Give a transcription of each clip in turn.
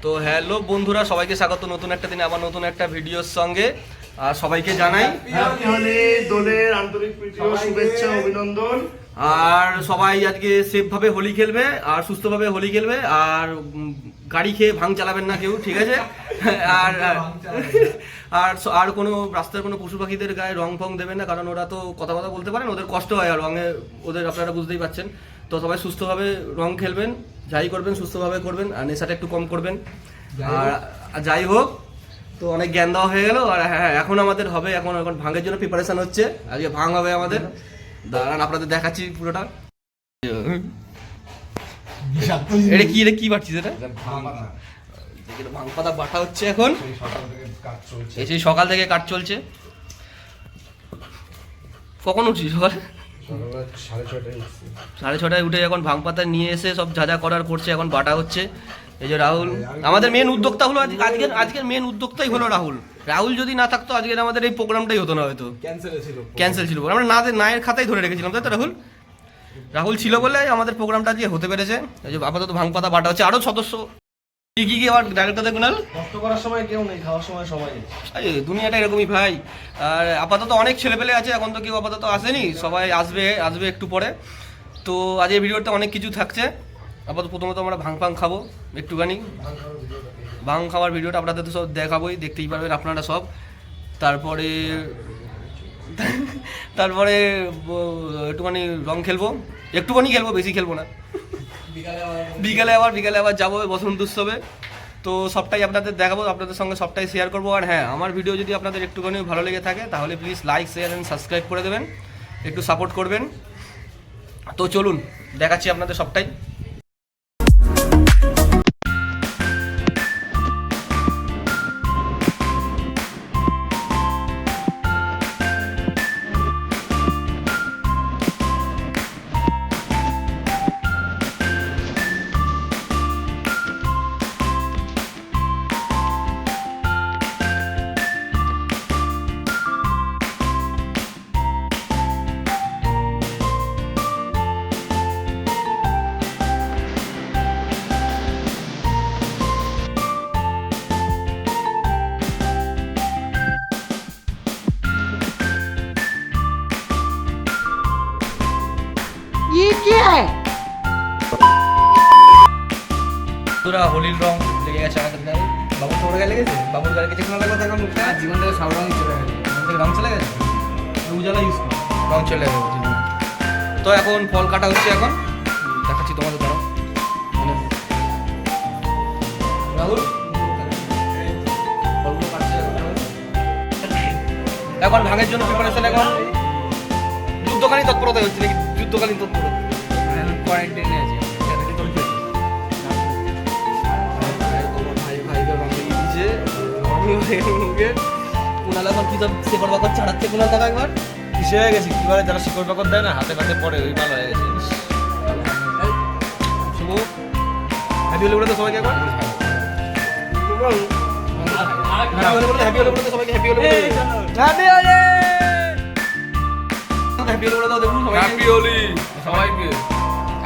তো হ্যালো বন্ধুরা, সবাইকে স্বাগত নতুন একটা দিনে আবার নতুন একটা ভিডিওর সঙ্গে। আর সবাইকে জানাই হ্যাপি হোলি, দোলের আন্তরিক প্রীতি ও শুভেচ্ছা অভিনন্দন। আর সবাই আজকে সেফ ভাবে হোলি খেলবে আর সুস্থভাবে হোলি খেলবে। আর গাড়ি খেয়ে ভাঙ চালাবেন না কেউ, ঠিক আছে? আর আর আর কোনো রাস্তার কোনো পশু পাখিদের গায়ে রং ফং দেবেন না, কারণ ওরা তো কথা বলতে পারেন, ওদের কষ্ট হয় আর রঙে ওদের, আপনারা বুঝতেই পারছেন। তো সবাই সুস্থভাবে রং খেলবেন, যাই করবেন সুস্থভাবে করবেন, আর নেশাটা একটু কম করবেন। আর যাই হোক, তো অনেক জ্ঞান দেওয়া হয়ে গেল। আর হ্যাঁ, এখন আমাদের হবে, এখন ভাঙের জন্য প্রিপারেশন হচ্ছে। আজকে ভাঙ হবে আমাদের, দাঁড়ান আপনাদের দেখাচ্ছি পুরোটা। এটা কি, এটা কি বাড়ছিস? এটা ভাঙ পাতা বাটা হচ্ছে এখন, এই সেই সকাল থেকে কাজ চলছে। কখন উঠছিস? সকালে 6:30 উঠে এখন ভাঙ পাতা নিয়ে এসে সব যা যা করার করছে, এখন বাটা হচ্ছে। এই যে রাহুল আমাদের মেন উদ্যোক্তা হলো, আজকের মেন উদ্যোক্তাই হলো রাহুল। রাহুল যদি না থাকতো আজকের আমাদের এই প্রোগ্রামটাই হতো না, হয়তো ক্যান্সেল ছিল। আমরা নায়ের খাতায় ধরে রেখেছিলাম, তাই তো রাহুল ছিল বলে আমাদের প্রোগ্রামটা আজকে হতে পেরেছে। এই যে আপাতত ভাঙ পাতা বাটা হচ্ছে, আরো সদস্য কি আবার ডাইরেক্টর দেখুন, কষ্ট করার সময় কেউ নেই, খাওয়ার সময় সবাই। দুনিয়াটা এরকমই ভাই। আর আপাতত অনেক ছেলেপেলে আছে, এখন তো কেউ আপাতত আসেনি, সবাই আসবে একটু পরে। তো আজকের ভিডিওতে অনেক কিছু থাকছে। আপাতত প্রথমত আমরা ভাঙ খাবো একটুখানি। ভাঙ খাওয়ার ভিডিওটা আপনাদের তো সব দেখাবোই, দেখতেই পারবেন আপনারা সব। তারপরে একটুখানি রং খেলবো, বেশি খেলবো না। বিকালে আবার যাবো বসন্ত উৎসবে। তো সবটাই আপনাদের দেখাবো, আপনাদের সঙ্গে সবটাই শেয়ার করবো। আর হ্যাঁ, আমার ভিডিও যদি আপনাদের একটুখানি ভালো লেগে থাকে তাহলে please like, share and subscribe করে দেবেন, একটু সাপোর্ট করবেন। তো চলুন দেখাচ্ছি আপনাদের সবটাই। হোলির রং লেগে গেছে আমাদের গায়ে। বাবুর তোমার গায়ে লেগেছে? বাবুর গায়ে কিছু না লাগবে এখন জীবন থেকে সব রঙই চলে গেছে। জীবন থেকে রং চলে গেছে, উজালা ইউজ রং চলে গেছে জীবনে। তো এখন ফল কাটা হচ্ছে, এখন দেখাচ্ছি তোমাদের দ্বারা। রাহুল ফলগুলো কাটছে এখন ভাঙের জন্য প্রিপারেশন। এখন যুদ্ধকালীন তৎপরতা হচ্ছে নাকি? যুদ্ধকালীন তৎপরতা কোয়ারেন্টাইনে আছে। কুনাল এখন কি সব শেকড় বাকড় ছাড়াচ্ছে, কুনাল টাকা একবার কিসে হয়ে গেছে, কি বলে যারা শেকড় বাকড় দেয় না হাতে পাতে পড়ে, ওই ভালো হয়ে গেছে। শুভ হ্যাপি হোলি বলে তো সবাইকে একবার, হ্যাপি হোলি বলে তো সবাইকে, হ্যাপি হোলি বলে, হ্যাপি হোলি, হ্যাপি হোলি বলে দাও, দেখুন সবাইকে হ্যাপি হোলি সবাইকে।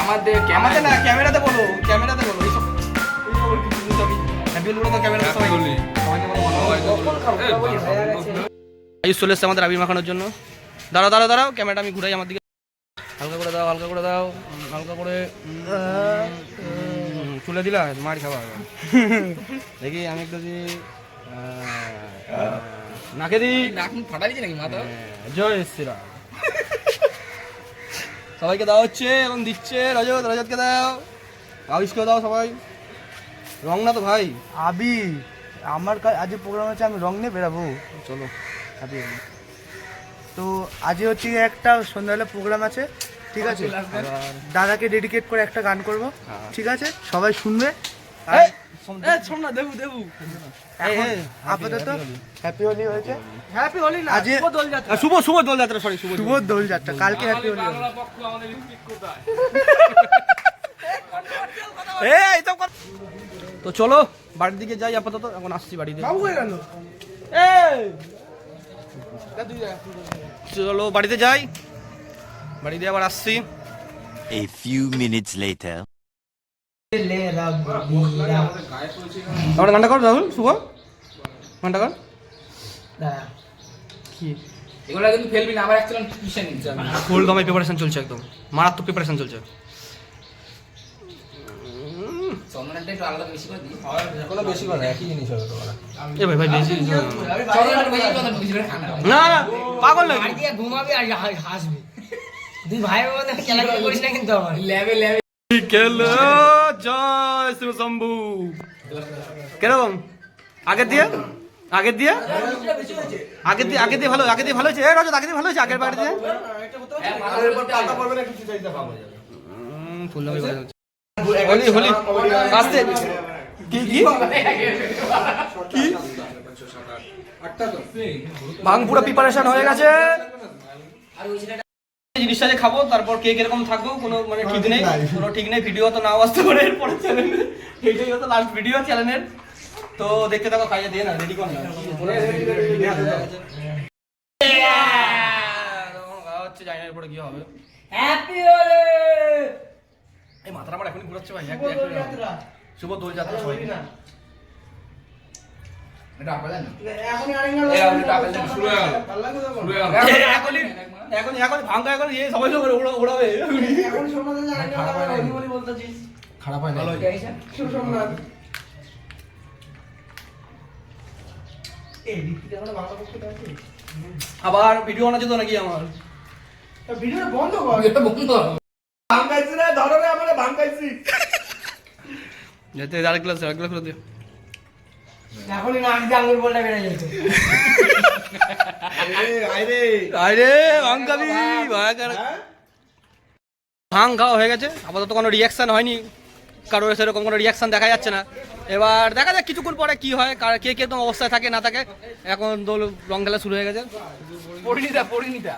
আমাদের না, ক্যামেরাতে বলো, ক্যামেরাতে বলো এইসব হ্যাপি হোলি বলে তো ক্যামেরাতে সবাইকে বলি। আয়ুষ চলে এসছে আমাদের আবির মাখানোর জন্য। দাঁড়াও ক্যামেরাটা আমি ঘুরাই আমার দিকে। হালকা করে দাও, হালকা করে তুলে দিলা, মার খাওয়া দেখি। আমি একটু নাকে দিই, ফাটা দিচ্ছি নাকি মাথা? জয় শ্রীরাম। সবাইকে দেওয়া হচ্ছে এবং দিচ্ছে। রজতকে দাও, আয়ুষকে দাও, সবাই রং না তো ভাই আবির। আমার আজ প্রোগ্রাম আছে, আমি রং নিয়ে বেরাবো। চলো হ্যাপি হোলি। তো আজকে হচ্ছে একটা সন্ধ্যাবেলা প্রোগ্রাম আছে, ঠিক আছে? দাদাকে ডেডিকেট করে একটা গান করব, ঠিক আছে? সবাই শুনবে। আপাতত হ্যাপি হোলি হয়েছে, হ্যাপি হোলি না, শুভ দোলযাত্রা, সরি শুভ দোলযাত্রা, কালকে হ্যাপি হোলি। তো চলো বাড়ির দিকে যাই, আপাতত এখন আসছি বাড়িতে। চলো বাড়িতে যাই, বাড়িতে আবার আসছি। A few minutes later. আমরা গানটা কর রাহুল শুভ গানটা কর কি এগুলা কিন্তু ফেলবি না, আবার অ্যাকচুয়ালি টিউশন নিতে হবে। ফুল দমে প্রিপারেশন চলছে, একদম মারাত্মক প্রিপারেশন চলছে। চন্দনটা একটু আলাদা বেশি করে দিই। কোনো বেশি করে একই জিনিস হবে তোমার। এ ভাই ভাই বেশি চন্দনটা বেশি করে খানা। না না পাগল নাকি বাড়ি দিয়ে ঘুমাবি আর হাসবি। দুই ভাইয়ের মধ্যে খেলা করিস না কিন্তু আমার। লেভে লেভে খেলো জয় শ্রী শম্ভু। কিরকম আগের দিয়ে আগের দিয়ে আগের দিয়ে ভালো, আগের দিয়ে ভালো হয়েছে। এ রজত আগের দিয়ে ভালো হয়েছে, আগের বাড়ি দিয়ে ফুল হোলি হোলি আসতে কি কি কি ভাঙ পুরো প্রিপারেশন হয়ে গেছে। জিনিসটা যে খাবো তারপর কে কিরকম থাকবো কোনো মানে ঠিক নেই, কোনো ঠিক নেই। ভিডিও তো নাও আসতে পারে এরপরে চ্যানেলে, এইটাই হতো লাস্ট ভিডিও চ্যানেলের। তো দেখতে থাকো, খাইয়ে দিয়ে না রেডি কর না হচ্ছে, জানি না এরপরে কি হবে। হ্যাপি হোলি। এই মাথাটা আমার এখনই ঘুরাচ্ছে ভাই। শুভ দোল যাত্রা সবাই এটা আপেল না। এখনই আরেকবার এই এটা আপেল শুরু হয়ে গেল। শুরু হয়ে গেল। এখন ভাঙ্গা এখন ইয়ে সবাই সবাই ওড়াবে। এখন সোমনাথ আরেকবার হোলি হোলি বলতেছিস। খারাপ হয় না। ভালো হয়েছে। সোমনাথ এই দিকটা আমরা বাংলা পক্ষে আছে। আবার ভিডিও বানাচ্ছ তো নাকি আমার? ভিডিওটা বন্ধ কর। এটা বন্ধ। ভাঙাইছি না, ধরো রে আমারে ভাঙাইছি। যেতে আরেক গ্লাস করে দিও। এখনই নাক দিয়ে আঙুল বলটা বেড়ে যেত। আরে ভাঙ্গাবি ভাং খাওয়া হয়ে গেছে, আপাতত কোনো রিয়াকশন হয়নি, কারোর সেরকম কোনো রিয়াকশন দেখা যাচ্ছে না। এবার দেখা যাক কিছুক্ষণ পরে কি হয়, কে কে কোন অবস্থায় থাকে না থাকে। এখন দোল রং খেলা শুরু হয়ে গেছে। পরিণীতা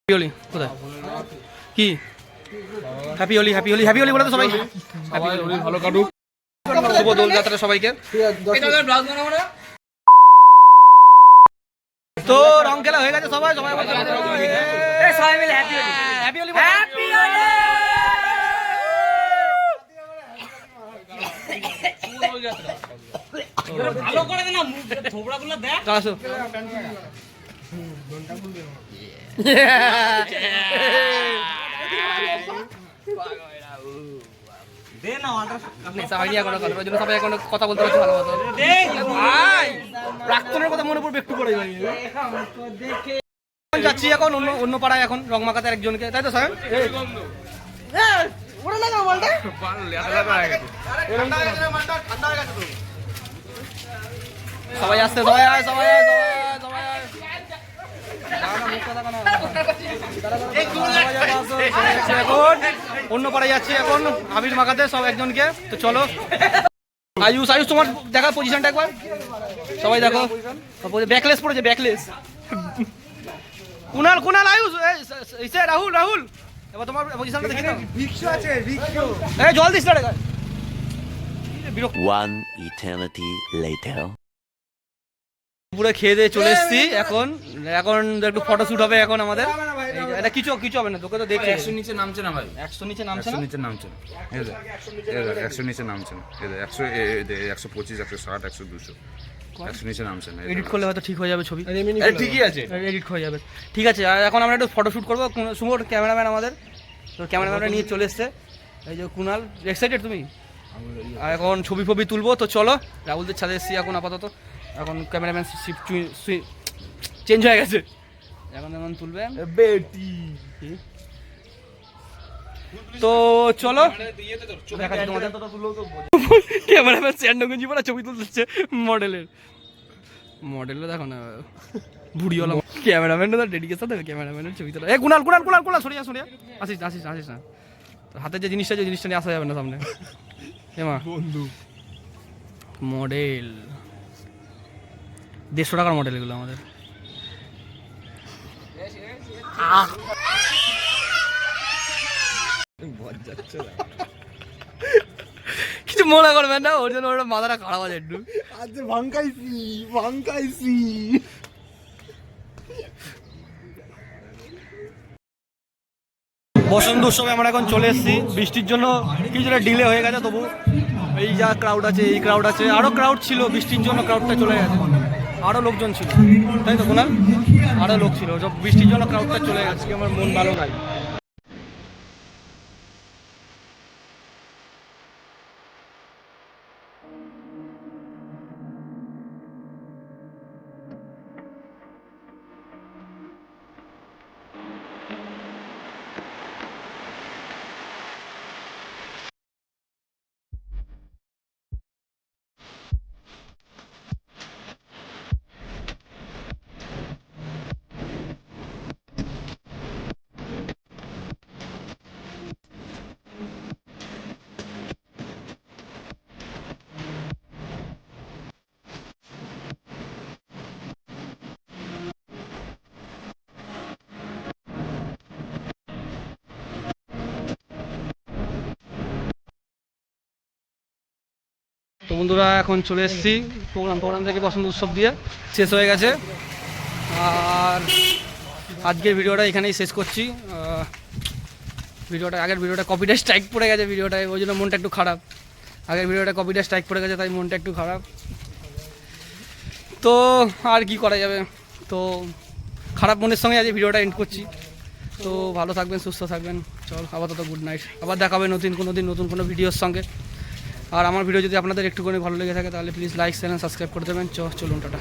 হ্যাপি হোলি কোথায় কি happy Holi happy Holi happy Holi বলে তো সবাই হ্যাপি হোলি ভালো কাটুক। শুভ দোল যাত্রা সবাইকে। এটা ব্লাউজ বানাবো না। তো রং খেলা হয়ে গেছে, সবাই সবাই এই সবাই মিলে happy Holi. Happy Holi happy Holi. ভালো করে দে না, থোবড়াগুলো দেখ। আসো দে না অর্ডার। সবাই এখন কথা বলতে পারছে ভালো মতো। ভাই প্রাক্তনের কথা মনে পড়বে একটু পরে দেখে যাচ্ছি এখন অন্য পাড়ায়, এখন রং মাখাতে একজনকে, তাই তো স্যার? ওরা লাগাও বলটা। সবাই আসছে, সবাই আয় সবাই আয় সবাই আয়। এখন অন্য পাড়ায় যাচ্ছি এখন আবির মাখাতে সব একজনকে। তো চলো আয়ুষ, আয়ুষ তোমার দেখা পজিশনটা একবার সবাই দেখো। ব্যাকলেস পড়েছে, ব্যাকলেস। কুনাল কুনাল আয়ুষ রাহুল রাহুল, এবার তোমার পজিশনটা দেখে নাও। রিক্সা আছে, রিক্সা। এই জল দিস না রে। One eternity later. পুরো খেয়ে দিয়ে চলে এসেছি এখন। এখন একটু ফটোশুট হবে এখন আমাদের। এটা কিছু হবে না, তোকে তো দেখে 100 নিচে নামছে না ভাই। 100 নিচে নামছে 100 না। নিচে নামছে না। এই দেখ 100 নিচে নামছে না। এই দেখ 100 125 160 100 200 100 নিচে নামছে না। এডিট করলে হয়তো ঠিক হয়ে যাবে ছবি। ঠিকই আছে। এডিট হয়ে যাবে, ঠিক আছে। আর এখন আমরা একটু ফটোশুট করবো। সুমোর ক্যামেরাম্যান আমাদের, তো ক্যামেরাম্যানটা নিয়ে চলে এসছে। এই যে কুনাল, এক্সাইটেড তুমি? আর এখন ছবি ফবি তুলবো। তো চলো রাহুলদের ছাদে এসছি এখন আপাতত। এখন ক্যামেরাম্যান চেঞ্জ হয়ে গেছে, এখন তুলবে বেটি। তো চলো দেখাচ্ছি তোমাদের। ক্যামেরাম্যান স্যান্ডগঞ্জি পড়া ছবি তুলতেছে মডেলের দেখো না, বুড়িওয়ালা ক্যামেরাম্যানটা তো ডেডিকেশন দেবে ক্যামেরাম্যানের ছবি তোলা। এ কুনাল কুনাল কুনাল কুনাল সরিয়া আসিস না। হাতে যে জিনিসটা নিয়ে আসা যাবে না সামনে। এমা বন্ধু মডেল 150 টাকার মডেল এগুলো আমাদের। কিছু মনে করবেন না, ওর জন্য ওটা মাথাটা খারাপ আছে একটু। আজ ভাঙাইছি। বসন্ত উৎসবে আমরা এখন চলে এসেছি, বৃষ্টির জন্য কিছুটা ডিলে হয়ে গেছে, তবু এই যা ক্রাউড আছে, এই ক্রাউড আছে, আরও ক্রাউড ছিল, বৃষ্টির জন্য ক্রাউডটা চলে গেছে, আরও লোকজন ছিল, তাই তো কোনাল? আরও লোক ছিল, সব বৃষ্টির জন্য ক্রাউডটা চলে গেছে, আমার মন ভালো নাই। তো বন্ধুরা এখন চলে এসেছি প্রোগ্রাম থেকে, বসন্ত উৎসব দিয়ে শেষ হয়ে গেছে, আর আজকের ভিডিওটা এখানেই শেষ করছি। আগের ভিডিওটা কপিরাইট স্ট্রাইক পড়ে গেছে ভিডিওটায়, ওই জন্য মনটা একটু খারাপ। আগের ভিডিওটা কপিরাইট স্ট্রাইক পড়ে গেছে, তাই মনটা একটু খারাপ। তো আর কি করা যাবে, তো খারাপ মনের সঙ্গে আজ ভিডিওটা এন্ড করছি। তো ভালো থাকবেন, সুস্থ থাকবেন, চল আপাতত গুড নাইট, আবার দেখাবে নতুন কোনো ভিডিওর সঙ্গে। আর আমার ভিডিও যদি আপনাদের একটুখানি ভালো লেগে থাকে তাহলে প্লিজ লাইক চ্যানেল সাবস্ক্রাইব করে দেবেন। চলুন টাটা।